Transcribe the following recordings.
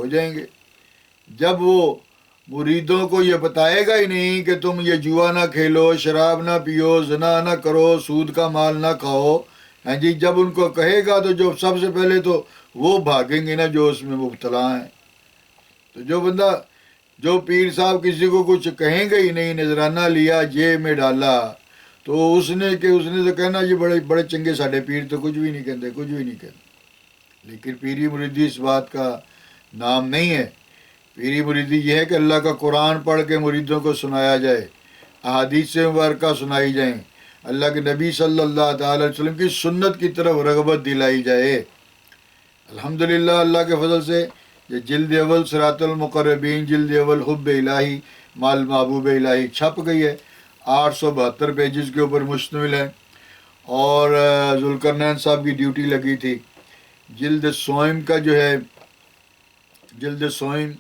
جائیں گے۔ جب وہ مریدوں کو یہ بتائے گا ہی نہیں کہ تم یہ جوا نہ کھیلو، شراب نہ پیو، زنا نہ کرو، سود کا مال نہ کھاؤ، ہاں جی، جب ان کو کہے گا تو جو سب سے پہلے تو وہ بھاگیں گے نا جو اس میں مبتلا ہیں۔ تو جو بندہ، جو پیر صاحب کسی کو کچھ کہیں گے ہی نہیں، نذرانہ لیا جیب میں ڈالا، تو اس نے تو کہنا یہ بڑے بڑے چنگے ساڈے پیر تو کچھ بھی نہیں کہتے، کچھ بھی نہیں کہتے۔ لیکن پیری مریدی اس بات کا نام نہیں ہے۔ پیری مریدی یہ ہے کہ اللہ کا قرآن پڑھ کے مریدوں کو سنایا جائے، احادیث مبارکہ سنائی جائیں، اللہ کے نبی صلی اللہ تعالی علیہ وسلم کی سنت کی طرف رغبت دلائی جائے۔ الحمدللہ اللہ کے فضل سے یہ جلد اول صراط المقربین، جلد اول حب الہی مال محبوب الہی چھپ گئی ہے، 872 پیجز کے اوپر مشتمل ہے، اور ذوالقرنین صاحب کی ڈیوٹی لگی تھی۔ جلد سوئم کا جو ہے، جلد سوئم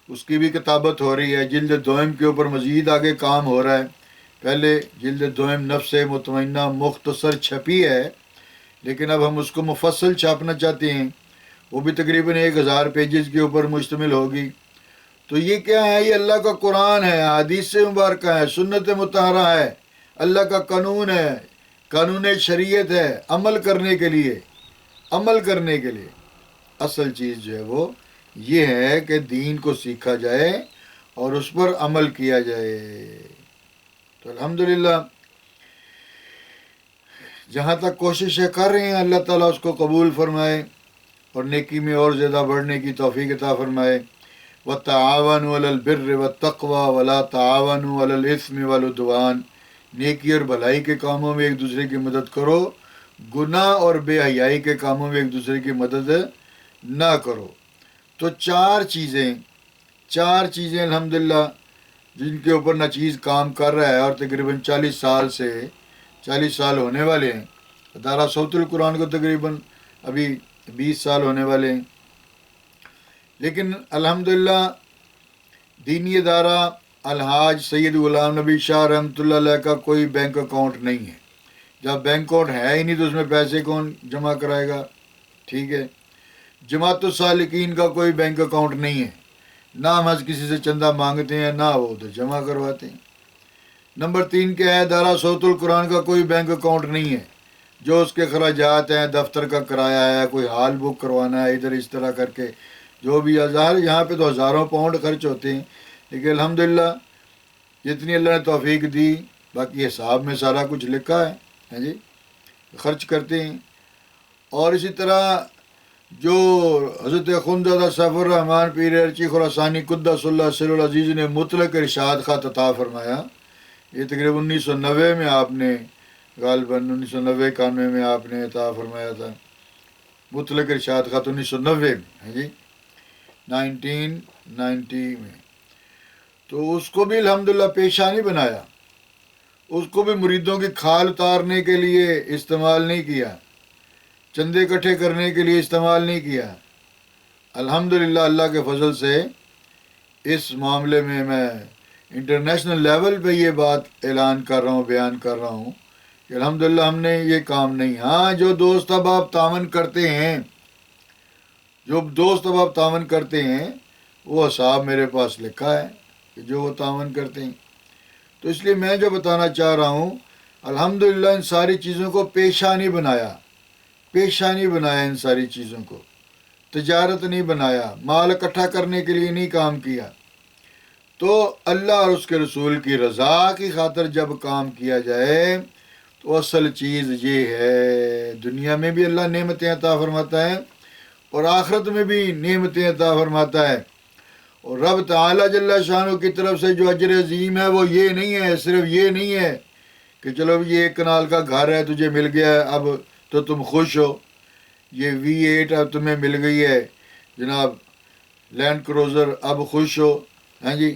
اس کی بھی کتابت ہو رہی ہے، جلد دوئم کے اوپر مزید آگے کام ہو رہا ہے۔ پہلے جلد دوئم نفس مطمئنہ مختصر چھپی ہے، لیکن اب ہم اس کو مفصل چھاپنا چاہتے ہیں، وہ بھی تقریباً 1000 پیجز کے اوپر مشتمل ہوگی۔ تو یہ کیا ہے؟ یہ اللہ کا قرآن ہے، حدیث مبارکہ ہے، سنت مطہرہ ہے، اللہ کا قانون ہے، قانون شریعت ہے، عمل کرنے کے لیے، عمل کرنے کے لیے اصل چیز جو ہے وہ یہ ہے کہ دین کو سیکھا جائے اور اس پر عمل کیا جائے۔ تو الحمدللہ جہاں تک کوششیں کر رہے ہیں، اللہ تعالیٰ اس کو قبول فرمائے اور نیکی میں اور زیادہ بڑھنے کی توفیق عطا فرمائے۔ وَتَعَاوَنُوا عَلَى الْبِرِّ وَالتَّقْوَى وَلَا تَعَاوَنُوا عَلَى الْإِثْمِ وَالْعُدْوَانِ، نیکی اور بھلائی کے کاموں میں ایک دوسرے کی مدد کرو، گناہ اور بے حیائی کے کاموں میں ایک دوسرے کی مدد نہ کرو۔ تو چار چیزیں الحمدللہ جن کے اوپر ناچیز کام کر رہا ہے، اور تقریباً 40 سال ہونے والے ہیں۔ ادارہ صوت القرآن کو تقریباً ابھی 20 سال ہونے والے ہیں، لیکن الحمدللہ دینی ادارہ الحاج سید غلام نبی شاہ رحمۃ اللہ علیہ کا کوئی بینک اکاؤنٹ نہیں ہے۔ جب بینک اکاؤنٹ ہے ہی نہیں تو اس میں پیسے کون جمع کرائے گا؟ ٹھیک ہے۔ جماعت السالکین کا کوئی بینک اکاؤنٹ نہیں ہے، نہ ہم کسی سے چندہ مانگتے ہیں، نہ وہ ادھر جمع کرواتے ہیں۔ نمبر 3 کیا ہے؟ ادارہ صوت القرآن کا کوئی بینک اکاؤنٹ نہیں ہے، جو اس کے خراجات ہیں، دفتر کا کرایہ ہے، کوئی ہال بک کروانا ہے، ادھر اس طرح کر کے جو بھی ہزار، یہاں پہ تو ہزاروں پاؤنڈ خرچ ہوتے ہیں، لیکن الحمدللہ جتنی اللہ نے توفیق دی، باقی حساب میں سارا کچھ لکھا ہے، ہاں جی، خرچ کرتے ہیں۔ اور اسی طرح جو حضرت اخوندزادہ سیف الرحمن پیر ارچی خراسانی قدس اللہ سر العزیز نے مطلق ارشاد خط عطا فرمایا، یہ تقریباً 1990 میں آپ نے، غالباً 1990-91 میں آپ نے عطا فرمایا تھا مطلق ارشاد خط، 1990 میں، ہاں جی، 1990 میں۔ تو اس کو بھی الحمدللہ پیشہ نہیں بنایا، اس کو بھی مریدوں کی کھال اتارنے کے لیے استعمال نہیں کیا، چندے اکٹھے کرنے کے لیے استعمال نہیں کیا۔ الحمدللہ اللہ کے فضل سے اس معاملے میں انٹرنیشنل لیول پہ یہ بات اعلان کر رہا ہوں، بیان کر رہا ہوں کہ الحمدللہ ہم نے یہ کام نہیں، ہاں جو دوست احباب تعاون کرتے ہیں، وہ حساب میرے پاس لکھا ہے کہ جو وہ تعاون کرتے ہیں۔ تو اس لیے میں جو بتانا چاہ رہا ہوں، الحمدللہ ان ساری چیزوں کو پیشہ نہیں بنایا، ان ساری چیزوں کو تجارت نہیں بنایا، مال اکٹھا کرنے کے لیے نہیں کام کیا۔ تو اللہ اور اس کے رسول کی رضا کی خاطر جب کام کیا جائے تو اصل چیز یہ ہے، دنیا میں بھی اللہ نعمتیں عطا فرماتا ہے اور آخرت میں بھی نعمتیں عطا فرماتا ہے۔ اور رب تعالیٰ جل شانہ کی طرف سے جو اجر عظیم ہے وہ یہ نہیں ہے، صرف یہ نہیں ہے کہ چلو یہ 1 کنال کا گھر ہے تجھے مل گیا ہے اب تو تم خوش ہو، یہ V8 اب تمہیں مل گئی ہے جناب، لینڈ کروزر اب خوش ہو، ہاں جی،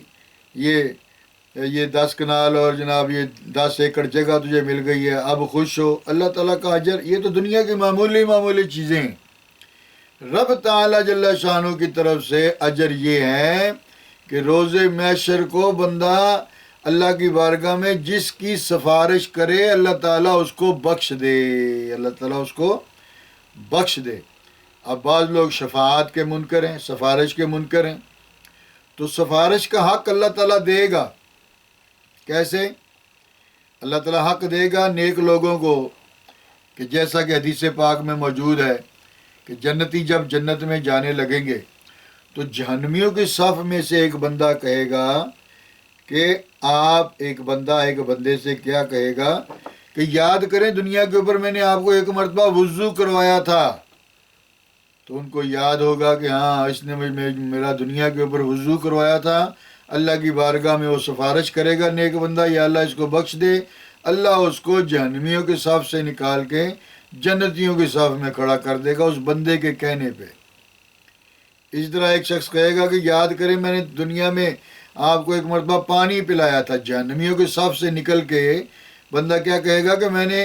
یہ 10 کنال اور جناب یہ 10 ایکڑ جگہ تجھے مل گئی ہے اب خوش ہو۔ اللہ تعالیٰ کا اجر یہ تو دنیا کی معمولی چیزیں ہیں۔ رب تعالیٰ جل شانہ کی طرف سے اجر یہ ہے کہ روز محشر کو بندہ اللہ کی بارگاہ میں جس کی سفارش کرے اللہ تعالیٰ اس کو بخش دے، اللہ تعالیٰ اس کو بخش دے۔ اب بعض لوگ شفاعت کے منکر ہیں، سفارش کے منکر ہیں، تو سفارش کا حق اللہ تعالیٰ دے گا۔ کیسے؟ اللہ تعالیٰ حق دے گا نیک لوگوں کو، کہ جیسا کہ حدیث پاک میں موجود ہے کہ جنتی جب جنت میں جانے لگیں گے تو جہنمیوں کے صف میں سے ایک بندہ کہے گا کہ ایک بندے سے کیا کہے گا کہ یاد کریں دنیا کے اوپر میں نے آپ کو ایک مرتبہ وضو کروایا تھا، تو ان کو یاد ہوگا کہ ہاں اس نے میرا دنیا کے اوپر وضو کروایا تھا۔ اللہ کی بارگاہ میں وہ سفارش کرے گا نیک بندہ، یا اللہ اس کو بخش دے۔ اللہ اس کو جہنمیوں کے صف سے نکال کے جنتیوں کے صف میں کھڑا کر دے گا اس بندے کے کہنے پہ۔ اس طرح ایک شخص کہے گا کہ یاد کریں میں نے دنیا میں آپ کو ایک مرتبہ پانی پلایا تھا، جہنمیوں کے صف سے نکل کے بندہ کیا کہے گا کہ میں نے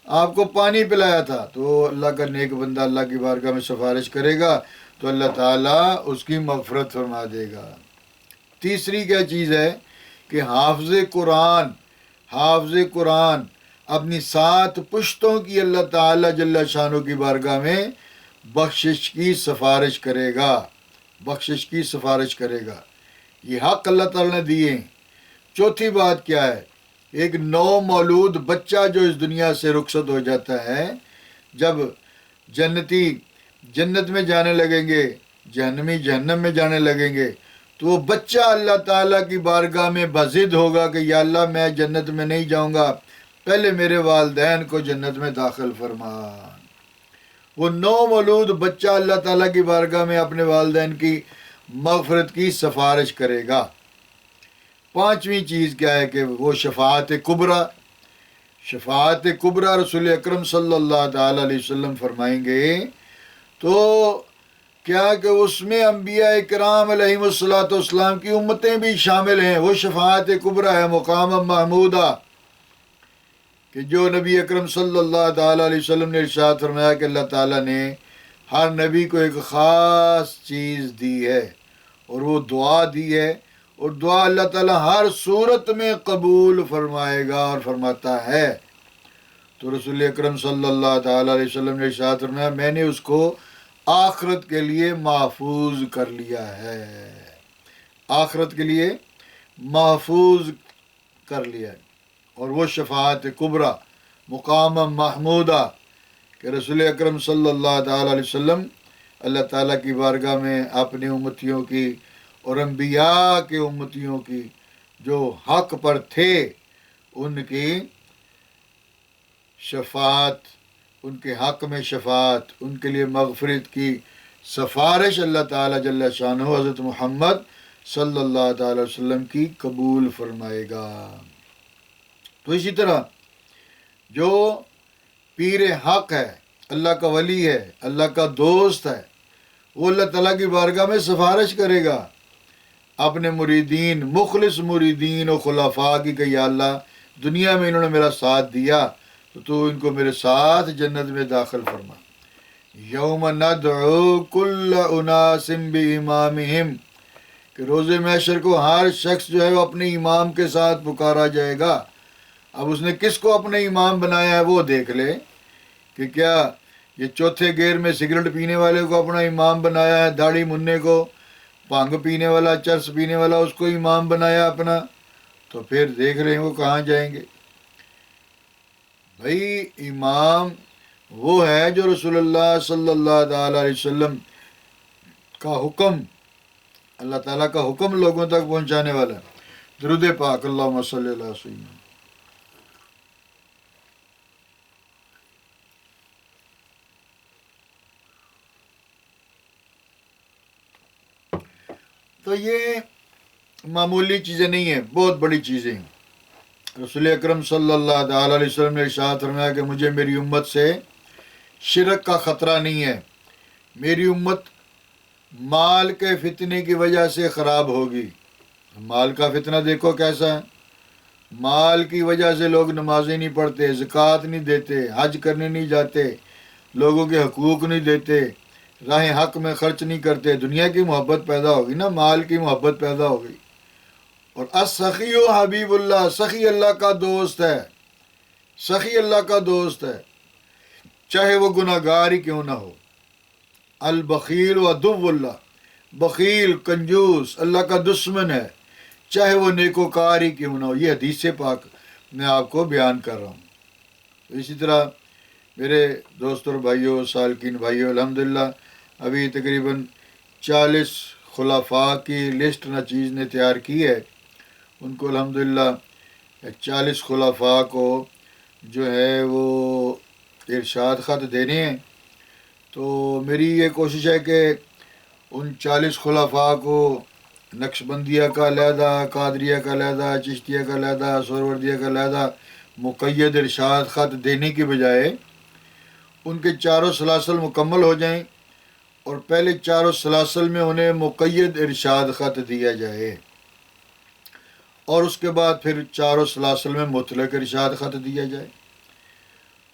آپ کو پانی پلایا تھا، تو اللہ کا نیک بندہ اللہ کی بارگاہ میں سفارش کرے گا تو اللہ تعالیٰ اس کی مغفرت فرما دے گا۔ تیسری کیا چیز ہے کہ حافظ قرآن اپنی 7 پشتوں کی اللہ تعالیٰ جل شانہ کی بارگاہ میں بخشش کی سفارش کرے گا۔ یہ حق اللہ تعالیٰ نے دیے ہیں۔ چوتھی بات کیا ہے؟ ایک نو مولود بچہ جو اس دنیا سے رخصت ہو جاتا ہے، جب جنتی جنت میں جانے لگیں گے، جہنمی جہنم میں جانے لگیں گے، تو وہ بچہ اللہ تعالیٰ کی بارگاہ میں بضد ہوگا کہ یا اللہ میں جنت میں نہیں جاؤں گا، پہلے میرے والدین کو جنت میں داخل فرما۔ وہ نو مولود بچہ اللہ تعالیٰ کی بارگاہ میں اپنے والدین کی مغفرت کی سفارش کرے گا۔ پانچویں چیز کیا ہے کہ وہ شفاعت کبریٰ رسول اکرم صلی اللہ تعالیٰ علیہ وسلم فرمائیں گے تو کیا کہ اس میں انبیاء کرام علیہم الصلوۃ والسلام کی امتیں بھی شامل ہیں۔ وہ شفاعت کبریٰ ہے، مقام محمودہ، کہ جو نبی اکرم صلی اللہ تعالیٰ علیہ وسلم نے ارشاد فرمایا کہ اللہ تعالیٰ نے ہر نبی کو ایک خاص چیز دی ہے اور وہ دعا دی ہے، اور دعا اللہ تعالیٰ ہر صورت میں قبول فرمائے گا اور فرماتا ہے۔ تو رسول اکرم صلی اللہ تعالیٰ علیہ وسلم نے ارشاد فرمایا میں نے اس کو آخرت کے لیے محفوظ کر لیا ہے، آخرت کے لیے محفوظ کر لیا ہے۔ اور وہ شفاعت کبریٰ مقام محمودہ کہ رسول اکرم صلی اللہ تعالیٰ علیہ وسلم اللہ تعالیٰ کی بارگاہ میں اپنے امتیوں کی اور انبیاء کے امتیوں کی جو حق پر تھے ان کی شفاعت، ان کے حق میں شفاعت، ان کے لیے مغفرت کی سفارش اللہ تعالیٰ جل شانہ حضرت محمد صلی اللہ تعالیٰ وسلم کی قبول فرمائے گا۔ تو اسی طرح جو پیر حق ہے، اللہ کا ولی ہے، اللہ کا دوست ہے، وہ اللہ تعالیٰ کی بارگاہ میں سفارش کرے گا اپنے مریدین، مخلص مریدین و خلفاء کی کہ یا اللہ دنیا میں انہوں نے میرا ساتھ دیا تو ان کو میرے ساتھ جنت میں داخل فرما۔ یوم ندعو کل اناس بامامہم، کہ روز محشر کو ہر شخص جو ہے وہ اپنے امام کے ساتھ پکارا جائے گا۔ اب اس نے کس کو اپنے امام بنایا ہے وہ دیکھ لے کہ کیا یہ چوتھے گیئر میں سگریٹ پینے والے کو اپنا امام بنایا ہے، داڑھی مننے کو، بھنگ پینے والا، چرس پینے والا اس کو امام بنایا اپنا، تو پھر دیکھ رہے ہیں وہ کہاں جائیں گے۔ بھائی امام وہ ہے جو رسول اللہ صلی اللہ تعالیٰ علیہ وسلم کا حکم، اللہ تعالیٰ کا حکم لوگوں تک پہنچانے والا ہے۔ درود پاک اللہم صلی اللہ علیہ وسلم۔ تو یہ معمولی چیزیں نہیں ہیں، بہت بڑی چیزیں ہیں۔ رسول اکرم صلی اللہ تعالیٰ علیہ وسلم نے ارشاد فرمایا کہ مجھے میری امت سے شرک کا خطرہ نہیں ہے، میری امت مال کے فتنے کی وجہ سے خراب ہوگی۔ مال کا فتنہ دیکھو کیسا ہے، مال کی وجہ سے لوگ نمازیں نہیں پڑھتے، زکوٰۃ نہیں دیتے، حج کرنے نہیں جاتے، لوگوں کے حقوق نہیں دیتے، راہ حق میں خرچ نہیں کرتے، دنیا کی محبت پیدا ہوگی نا، مال کی محبت پیدا ہوگی۔ اور السخی حبیب اللہ، سخی اللہ کا دوست ہے، سخی اللہ کا دوست ہے، چاہے وہ گناہ گار ہی کیوں نہ ہو۔ البخیل و عدو اللہ، بخیل کنجوس اللہ کا دشمن ہے، چاہے وہ نیکوکار ہی کیوں نہ ہو۔ یہ حدیث پاک میں آپ کو بیان کر رہا ہوں۔ اسی طرح میرے دوستوں اور بھائیوں، سالکین بھائیوں، الحمدللہ ابھی تقریباً 40 خلفاء کی لسٹ نہ چیز نے تیار کی ہے۔ ان کو الحمدللہ 40 خلفاء کو جو ہے وہ ارشاد خط دینے ہیں۔ تو میری یہ کوشش ہے کہ ان 40 خلفاء کو نقشبندیہ کا علیحدہ، قادریہ کا علیحدہ، چشتیہ کا علیحدہ، سہروردیہ کا علیحدہ مقید ارشاد خط دینے کی بجائے ان کے چاروں سلاسل مکمل ہو جائیں اور پہلے چاروں سلاسل میں انہیں مقید ارشاد خط دیا جائے، اور اس کے بعد پھر چاروں سلاسل میں مطلق ارشاد خط دیا جائے۔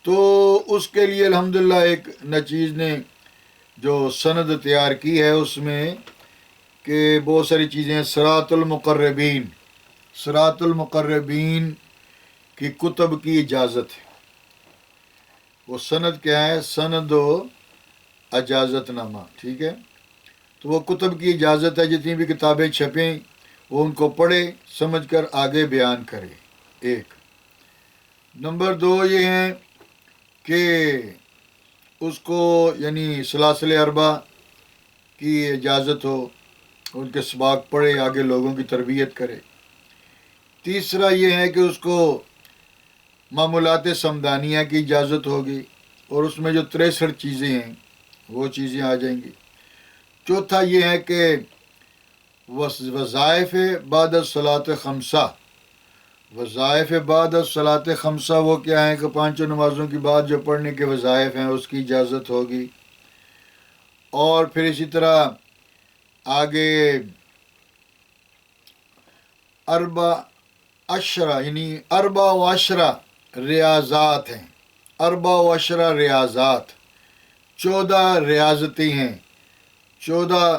تو اس کے لیے الحمدللہ ایک نچیز نے جو سند تیار کی ہے، اس میں کہ بہت ساری چیزیں، صراط المقربین، صراط المقربین کی کتب کی اجازت ہے۔ وہ سند کیا ہے؟ سند و اجازت نامہ، ٹھیک ہے۔ تو وہ کتب کی اجازت ہے، جتنی بھی کتابیں چھپیں وہ ان کو پڑھے، سمجھ کر آگے بیان کرے، ایک۔ نمبر 2 یہ ہیں کہ اس کو یعنی سلاسل اربع کی اجازت ہو، ان کے سباق پڑھے، آگے لوگوں کی تربیت کرے۔ تیسرا یہ ہے کہ اس کو معمولات سمدانیہ کی اجازت ہوگی، اور اس میں جو 63 چیزیں ہیں وہ چیزیں آ جائیں گی۔ چوتھا یہ ہے کہ وظائف بعد الصلاۃ خمسہ، وظائف بعد الصلاۃ خمسہ وہ کیا ہیں کہ 5 نمازوں کی بعد جو پڑھنے کے وظائف ہیں اس کی اجازت ہوگی۔ اور پھر اسی طرح آگے اربع عشرہ یعنی اربع و عشرہ ریاضات ہیں، اربع و عشرہ ریاضات، 14 ریاضتیں ہیں، 14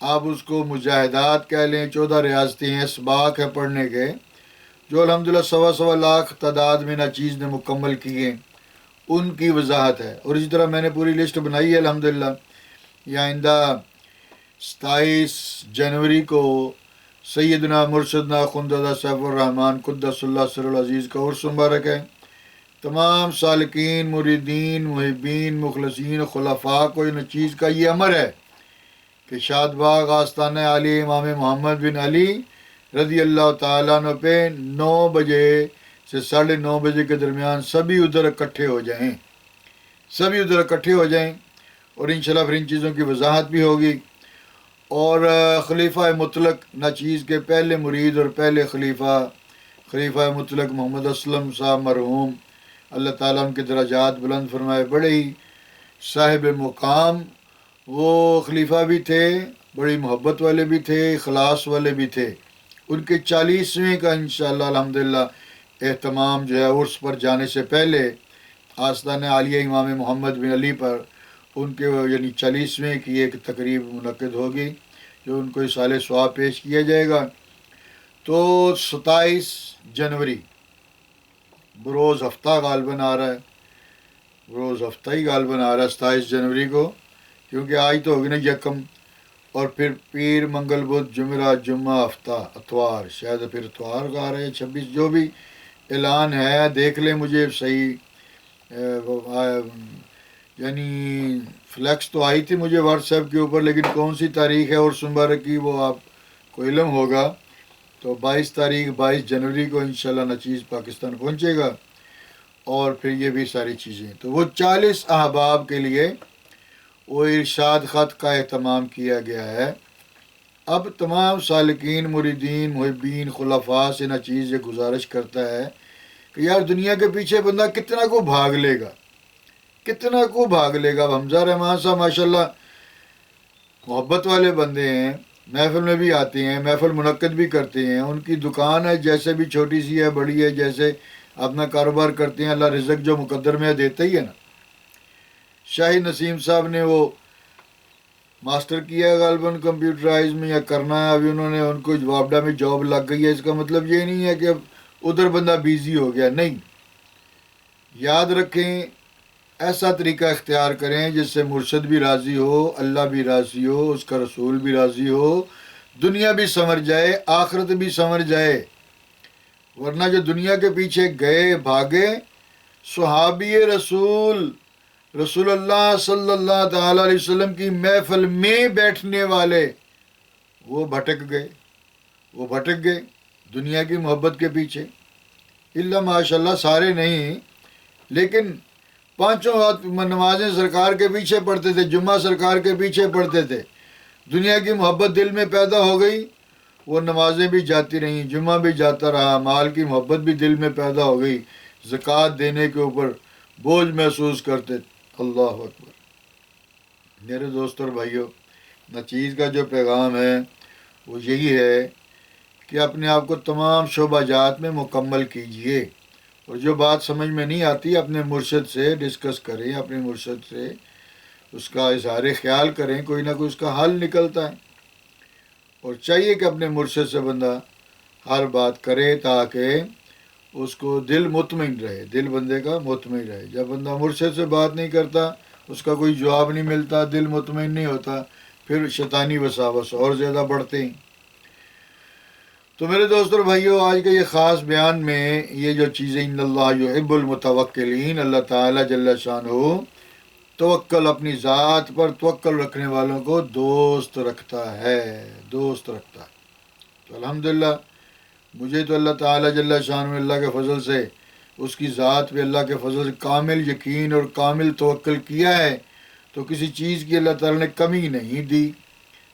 آپ اس کو مجاہدات کہہ لیں، 14 ریاضتیں ہیں، اسباق ہے پڑھنے کے، جو الحمدللہ 1.25 لاکھ تعداد میں ناچیز نے مکمل کیے، ان کی وضاحت ہے۔ اور اسی طرح میں نے پوری لسٹ بنائی ہے الحمدللہ۔ یہ آئندہ 27 جنوری کو سیدنا مرشدنا خندزادہ سیف الرحمن قدس اللہ سر العزیز کا عرس مبارک ہے۔ تمام سالکین، مریدین، محبین، مخلصین، خلفاء کو ان چیز کا یہ امر ہے کہ شاد باغ آستانہ علی امام محمد بن علی رضی اللہ تعالیٰ عنہ پہ 9 بجے سے 9:30 بجے کے درمیان سبھی ادھر اکٹھے ہو جائیں، سبھی ادھر اکٹھے ہو جائیں، اور انشاءاللہ پھر ان چیزوں کی وضاحت بھی ہوگی۔ اور خلیفہ مطلق ناچیز کے پہلے مرید اور پہلے خلیفہ مطلق محمد اسلم صاحب مرحوم، اللہ تعالیٰ ان کے درجات بلند فرمائے، بڑے ہی صاحب مقام وہ خلیفہ بھی تھے، بڑی محبت والے بھی تھے، اخلاص والے بھی تھے۔ ان کے 40ویں کا انشاءاللہ الحمدللہ اہتمام جو ہے عرس پر جانے سے پہلے آستانہ عالیہ امام محمد بن علی پر ان کے یعنی 40ویں کی ایک تقریب منعقد ہوگی، جو ان کو اصالہ ثواب پیش کیا جائے گا۔ تو 27 جنوری بروز ہفتہ غالباً آ رہا ہے، بروز ہفتہ ہی غالباً آ رہا ہے 27 جنوری کو، کیونکہ آج تو ہوگی نا یکم، اور پھر پیر منگل بدھ جمعہ جمعہ ہفتہ اتوار، شاید پھر اتوار کا آ رہا ہے 26، جو بھی اعلان ہے دیکھ لیں، مجھے صحیح یعنی فلیکس تو آئی تھی مجھے واٹس ایپ کے اوپر، لیکن کون سی تاریخ ہے اور مبارک کی وہ آپ کو علم ہوگا۔ تو 22 جنوری کو انشاءاللہ نچیز پاکستان پہنچے گا، اور پھر یہ بھی ساری چیزیں، تو وہ 40 احباب کے لیے وہ ارشاد خط کا اہتمام کیا گیا ہے۔ اب تمام سالکین، مریدین، محبین، خلفاء سے نچیز یہ گزارش کرتا ہے کہ یار دنیا کے پیچھے بندہ کتنا کو بھاگ لے گا، کتنا کو بھاگ لے گا۔ اب حمزہ رحمان صاحب ماشاءاللہ محبت والے بندے ہیں، محفل میں بھی آتے ہیں، محفل منعقد بھی کرتے ہیں، ان کی دکان ہے، جیسے بھی چھوٹی سی ہے بڑی ہے، جیسے اپنا کاروبار کرتے ہیں، اللہ رزق جو مقدر میں دیتا ہی ہے نا۔ شاہد نسیم صاحب نے وہ ماسٹر کیا ہے غالباً کمپیوٹرائز میں، یا کرنا ہے ابھی انہوں نے، ان کو وابڈا میں جاب لگ گئی ہے۔ اس کا مطلب یہ نہیں ہے کہ اب ادھر بندہ بیزی ہو گیا، نہیں، یاد رکھیں ایسا طریقہ اختیار کریں جس سے مرشد بھی راضی ہو، اللہ بھی راضی ہو، اس کا رسول بھی راضی ہو، دنیا بھی سنور جائے، آخرت بھی سنور جائے۔ ورنہ جو دنیا کے پیچھے گئے بھاگے، صحابی رسول رسول اللہ صلی اللہ تعالی علیہ وسلم کی محفل میں بیٹھنے والے، وہ بھٹک گئے دنیا کی محبت کے پیچھے۔ اللہ ماشاء اللہ سارے نہیں، لیکن پانچوں وقت نمازیں سرکار کے پیچھے پڑھتے تھے، جمعہ سرکار کے پیچھے پڑھتے تھے، دنیا کی محبت دل میں پیدا ہو گئی، وہ نمازیں بھی جاتی رہیں، جمعہ بھی جاتا رہا، مال کی محبت بھی دل میں پیدا ہو گئی، زکوٰۃ دینے کے اوپر بوجھ محسوس کرتے۔ اللہ اکبر۔ میرے دوستوں اور بھائیوں، نچیز کا جو پیغام ہے وہ یہی ہے کہ اپنے آپ کو تمام شعبہ جات میں مکمل کیجئے، اور جو بات سمجھ میں نہیں آتی اپنے مرشد سے ڈسکس کریں، اپنے مرشد سے اس کا اظہار خیال کریں، کوئی نہ کوئی اس کا حل نکلتا ہے۔ اور چاہیے کہ اپنے مرشد سے بندہ ہر بات کرے تاکہ اس کو دل مطمئن رہے، دل بندے کا مطمئن رہے۔ جب بندہ مرشد سے بات نہیں کرتا، اس کا کوئی جواب نہیں ملتا، دل مطمئن نہیں ہوتا، پھر شیطانی وساوس اور زیادہ بڑھتے ہیں۔ تو میرے دوستوں اور بھائیوں، آج کے یہ خاص بیان میں یہ جو چیزیں، ان اللہ یحب المتوکلین، اللہ تعالیٰ جل شانہ توکل، اپنی ذات پر توکل رکھنے والوں کو دوست رکھتا ہے، دوست رکھتا ہے۔ تو الحمدللہ مجھے تو اللہ تعالیٰ جل شانہ اللہ کے فضل سے، اس کی ذات پہ اللہ کے فضل سے کامل یقین اور کامل توکل کیا ہے، تو کسی چیز کی اللہ تعالیٰ نے کمی نہیں دی،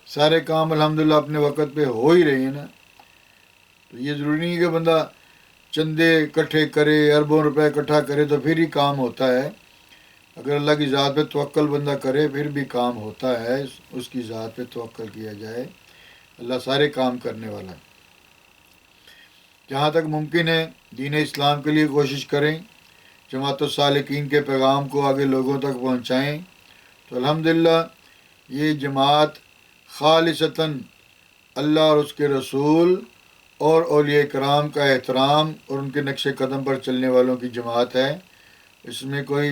سارے کام الحمدللہ اپنے وقت پہ ہو ہی رہے ہیں نا۔ تو یہ ضروری نہیں کہ بندہ چندے اکٹھے کرے، اربوں روپے اکٹھا کرے تو پھر ہی کام ہوتا ہے۔ اگر اللہ کی ذات پہ توکل بندہ کرے پھر بھی کام ہوتا ہے، اس کی ذات پہ توکل کیا جائے، اللہ سارے کام کرنے والا ہے۔ جہاں تک ممکن ہے دین اسلام کے لیے کوشش کریں، جماعت السالکین کے پیغام کو آگے لوگوں تک پہنچائیں۔ تو الحمدللہ یہ جماعت خالصتاً اللہ اور اس کے رسول اور اولیاء کرام کا احترام اور ان کے نقش قدم پر چلنے والوں کی جماعت ہے۔ اس میں کوئی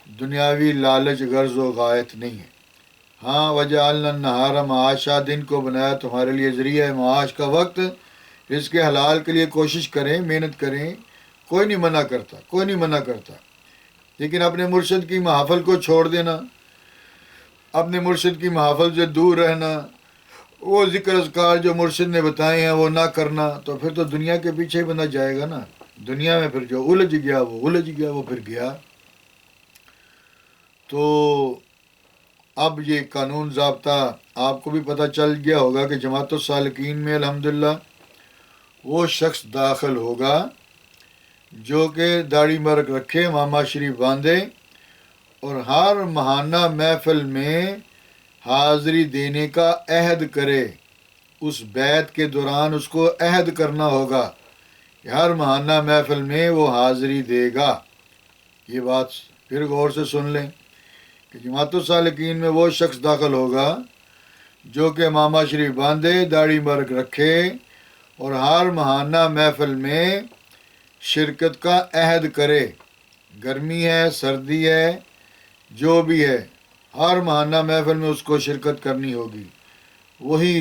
دنیاوی لالچ غرض و غایت نہیں ہے۔ ہاں، وجعلنا النہار معاشا، دن کو بنایا تمہارے لیے ذریعہ معاش کا وقت، رزق حلال کے لیے کوشش کریں، محنت کریں، کوئی نہیں منع کرتا، کوئی نہیں منع کرتا، لیکن اپنے مرشد کی محافل کو چھوڑ دینا، اپنے مرشد کی محافل سے دور رہنا، وہ ذکر اذکار جو مرشد نے بتائے ہیں وہ نہ کرنا، تو پھر تو دنیا کے پیچھے ہی بندہ جائے گا نا۔ دنیا میں پھر جو الجھ گیا وہ پھر گیا۔ تو اب یہ قانون ضابطہ آپ کو بھی پتہ چل گیا ہوگا کہ جماعت السالکین میں الحمدللہ وہ شخص داخل ہوگا جو کہ داڑھی مرک رکھے، ماما شریف باندھے، اور ہر ماہانہ محفل میں حاضری دینے کا عہد کرے۔ اس بیعت کے دوران اس کو عہد کرنا ہوگا کہ ہر ماہانہ محفل میں وہ حاضری دے گا۔ یہ بات پھر غور سے سن لیں کہ جماعت السالکین میں وہ شخص داخل ہوگا جو کہ ماما شریف باندھے، داڑھی مرک رکھے اور ہر ماہانہ محفل میں شرکت کا عہد کرے۔ گرمی ہے، سردی ہے، جو بھی ہے، ہر ماہانہ محفل میں اس کو شرکت کرنی ہوگی، وہی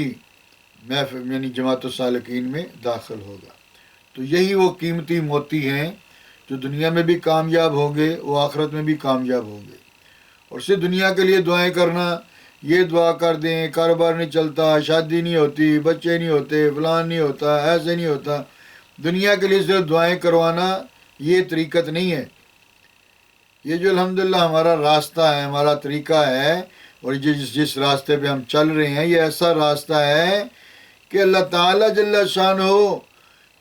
محفل یعنی جماعت السالکین میں داخل ہوگا۔ تو یہی وہ قیمتی موتی ہیں جو دنیا میں بھی کامیاب ہوں گے، وہ آخرت میں بھی کامیاب ہوں گے۔ اور صرف دنیا کے لیے دعائیں کرنا، یہ دعا کر دیں، کاروبار نہیں چلتا، شادی نہیں ہوتی، بچے نہیں ہوتے، فلان نہیں ہوتا، ایسے نہیں ہوتا، دنیا کے لیے صرف دعائیں کروانا یہ طریقت نہیں ہے۔ یہ جو الحمدللہ ہمارا راستہ ہے، ہمارا طریقہ ہے، اور جس راستے پہ ہم چل رہے ہیں، یہ ایسا راستہ ہے کہ اللہ تعالیٰ جل شانہ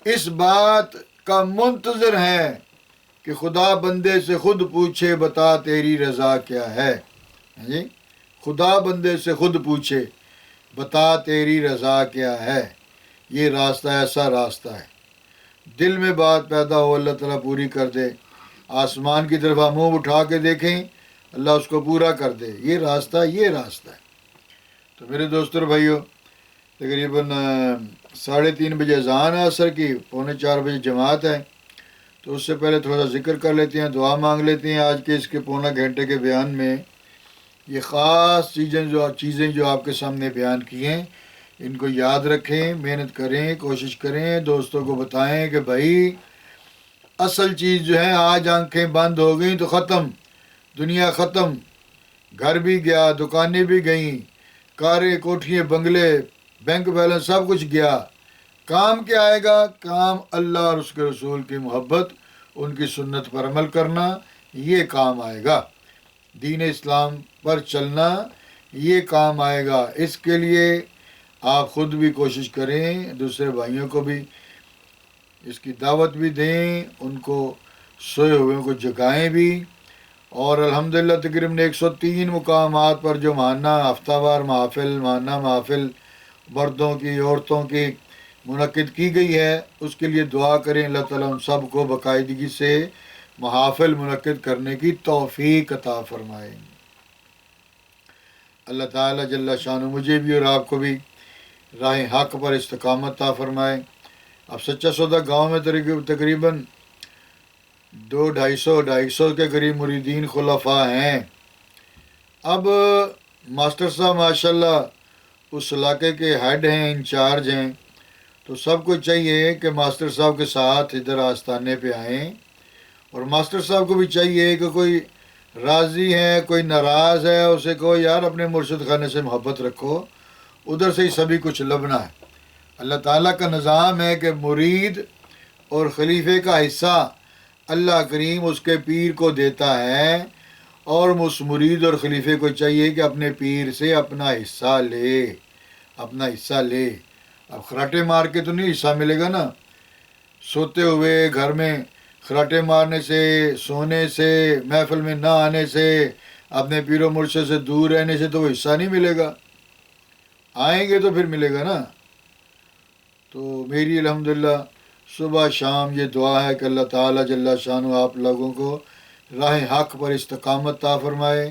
اس بات کا منتظر ہے کہ خدا بندے سے خود پوچھے بتا تیری رضا کیا ہے۔ جی، خدا بندے سے خود پوچھے بتا تیری رضا کیا ہے۔ یہ راستہ ایسا راستہ ہے، دل میں بات پیدا ہو اللہ تعالیٰ پوری کر دے، آسمان کی طرف منہ اٹھا کے دیکھیں اللہ اس کو پورا کر دے، یہ راستہ ہے۔ تو میرے دوستوں اور بھائیوں، تقریباً 3:30 بجے اذان ہے عصر کی، 3:45 بجے جماعت ہے، تو اس سے پہلے تھوڑا سا ذکر کر لیتے ہیں، دعا مانگ لیتے ہیں آج کے اس کے پونا گھنٹے کے بیان میں۔ یہ خاص چیزیں جو آپ کے سامنے بیان کی ہیں، ان کو یاد رکھیں، محنت کریں، کوشش کریں، دوستوں کو بتائیں کہ بھائی اصل چیز جو ہے، آج آنکھیں بند ہو گئیں تو ختم، دنیا ختم، گھر بھی گیا، دکانیں بھی گئیں، کاریں، کوٹھیاں، بنگلے، بینک بیلنس سب کچھ گیا۔ کام کیا آئے گا؟ کام اللہ اور اس کے رسول کی محبت، ان کی سنت پر عمل کرنا، یہ کام آئے گا۔ دین اسلام پر چلنا، یہ کام آئے گا۔ اس کے لیے آپ خود بھی کوشش کریں، دوسرے بھائیوں کو بھی اس کی دعوت بھی دیں، ان کو سوئے ہوئے کو جگائیں بھی۔ اور الحمدللہ تقریباً 103 مقامات پر جو ماہانہ ہفتہ وار محافل، ماہانہ محافل مردوں کی، عورتوں کی منعقد کی گئی ہے، اس کے لیے دعا کریں، اللہ تعالیٰ ان سب کو باقاعدگی سے محافل منعقد کرنے کی توفیق عطا فرمائے۔ اللہ تعالیٰ جل شانہ مجھے بھی اور آپ کو بھی راہ حق پر استقامت عطا فرمائے۔ اب سچا سودا گاؤں میں تقریباً 200-250 کے قریب مریدین خلفاء ہیں۔ اب ماسٹر صاحب ماشاءاللہ اس علاقے کے ہیڈ ہیں، انچارج ہیں، تو سب کو چاہیے کہ ماسٹر صاحب کے ساتھ ادھر آستانے پہ آئیں، اور ماسٹر صاحب کو بھی چاہیے کہ کوئی راضی ہے، کوئی ناراض ہے، اسے کہو یار اپنے مرشد خانے سے محبت رکھو، ادھر سے ہی سبھی کچھ لبنا ہے۔ اللہ تعالیٰ کا نظام ہے کہ مرید اور خلیفے کا حصہ اللہ کریم اس کے پیر کو دیتا ہے، اور اس مرید اور خلیفے کو چاہیے کہ اپنے پیر سے اپنا حصہ لے، اپنا حصہ لے۔ اب خراٹے مار کے تو نہیں حصہ ملے گا نا، سوتے ہوئے گھر میں خراٹے مارنے سے، سونے سے، محفل میں نہ آنے سے، اپنے پیر و مرشد سے دور رہنے سے تو وہ حصہ نہیں ملے گا، آئیں گے تو پھر ملے گا نا۔ تو میری الحمدللہ صبح شام یہ دعا ہے کہ اللہ تعالیٰ جل شانہ آپ لوگوں کو راہ حق پر استقامت عطا فرمائے،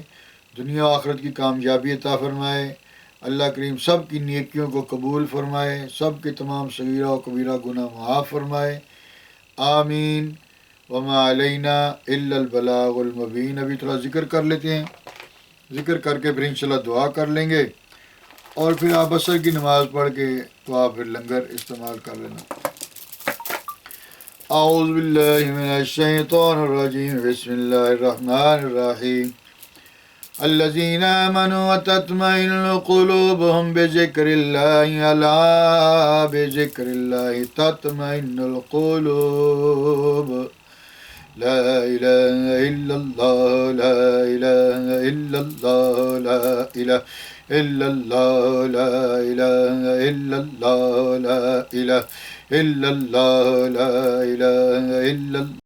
دنیا و آخرت کی کامیابی عطا فرمائے، اللہ کریم سب کی نیکیوں کو قبول فرمائے، سب کے تمام صغیرہ و کبیرہ گناہ معاف فرمائے، آمین۔ وما علینا الا البلاغ المبین۔ ابھی تھوڑا ذکر کر لیتے ہیں، ذکر کر کے پھر انشاءاللہ دعا کر لیں گے، اور پھر آپ عصر کی نماز پڑھ کے تو آپ پھر لنگر استعمال کر لینا۔ اعوذ باللہ من الشیطان الرجیم، بسم اللہ الرحمن الرحیم۔ الذین آمنوا وتطمئن قلوبهم بذکر اللہ، الا بذکر اللہ تطمئن القلوب، لا الہ الا اللہ، لا الہ الا اللہ، لا الہ الا اللہ، لا الہ الا اللہ، لا الہ الا اللہ، لا الہ الا اللہ۔